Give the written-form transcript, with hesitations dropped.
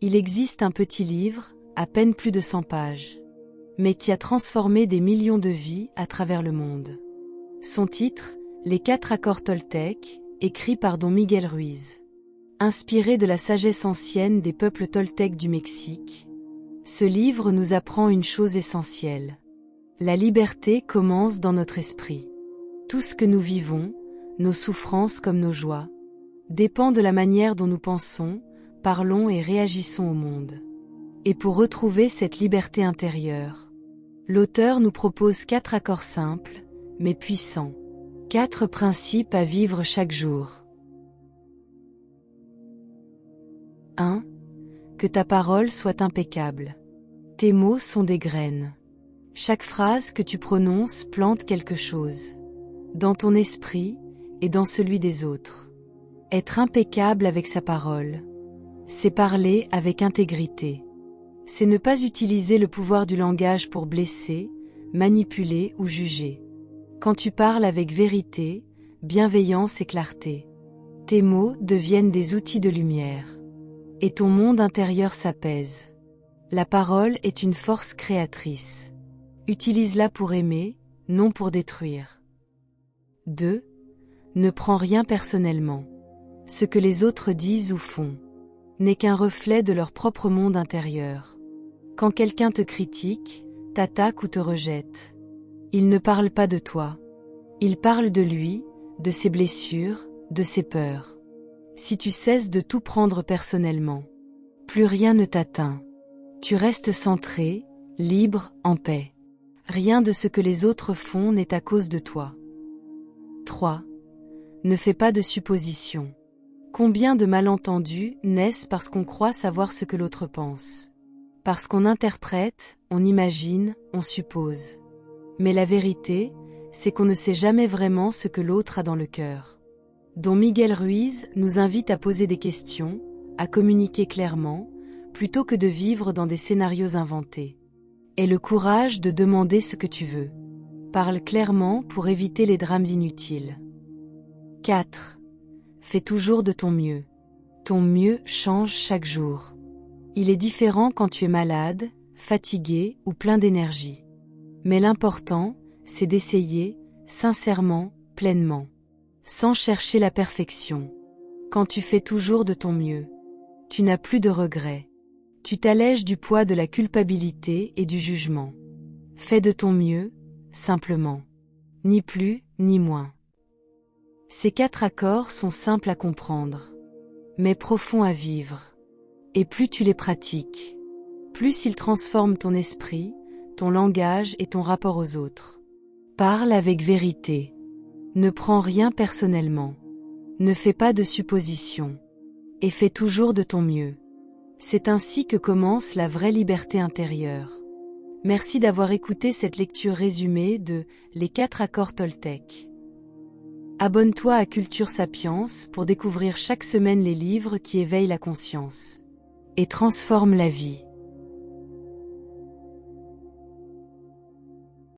Il existe un petit livre, à peine plus de 100 pages, mais qui a transformé des millions de vies à travers le monde. Son titre, Les 4 accords Toltec, écrit par Don Miguel Ruiz. Inspiré de la sagesse ancienne des peuples toltèques du Mexique, ce livre nous apprend une chose essentielle. La liberté commence dans notre esprit. Tout ce que nous vivons, nos souffrances comme nos joies, dépend de la manière dont nous pensons, parlons et réagissons au monde. Et pour retrouver cette liberté intérieure, l'auteur nous propose 4 accords simples, mais puissants. 4 principes à vivre chaque jour. 1. Que ta parole soit impeccable. Tes mots sont des graines. Chaque phrase que tu prononces plante quelque chose, dans ton esprit et dans celui des autres. Être impeccable avec sa parole, c'est parler avec intégrité. C'est ne pas utiliser le pouvoir du langage pour blesser, manipuler ou juger. Quand tu parles avec vérité, bienveillance et clarté, tes mots deviennent des outils de lumière. Et ton monde intérieur s'apaise. La parole est une force créatrice. Utilise-la pour aimer, non pour détruire. 2. Ne prends rien personnellement. Ce que les autres disent ou font n'est qu'un reflet de leur propre monde intérieur. Quand quelqu'un te critique, t'attaque ou te rejette, il ne parle pas de toi. Il parle de lui, de ses blessures, de ses peurs. Si tu cesses de tout prendre personnellement, plus rien ne t'atteint. Tu restes centré, libre, en paix. Rien de ce que les autres font n'est à cause de toi. 3. Ne fais pas de suppositions. Combien de malentendus naissent parce qu'on croit savoir ce que l'autre pense? Parce qu'on interprète, on imagine, on suppose. Mais la vérité, c'est qu'on ne sait jamais vraiment ce que l'autre a dans le cœur. Don Miguel Ruiz nous invite à poser des questions, à communiquer clairement, plutôt que de vivre dans des scénarios inventés. Aie le courage de demander ce que tu veux. Parle clairement pour éviter les drames inutiles. 4. Fais toujours de ton mieux. Ton mieux change chaque jour. Il est différent quand tu es malade, fatigué ou plein d'énergie. Mais l'important, c'est d'essayer, sincèrement, pleinement. Sans chercher la perfection. Quand tu fais toujours de ton mieux, tu n'as plus de regrets. Tu t'allèges du poids de la culpabilité et du jugement. Fais de ton mieux, simplement. Ni plus, ni moins. Ces 4 accords sont simples à comprendre, mais profonds à vivre. Et plus tu les pratiques, plus ils transforment ton esprit, ton langage et ton rapport aux autres. Parle avec vérité. Ne prends rien personnellement. Ne fais pas de suppositions. Et fais toujours de ton mieux. C'est ainsi que commence la vraie liberté intérieure. Merci d'avoir écouté cette lecture résumée de Les 4 accords Toltec. Abonne-toi à Culture Sapiens pour découvrir chaque semaine les livres qui éveillent la conscience et transforment la vie.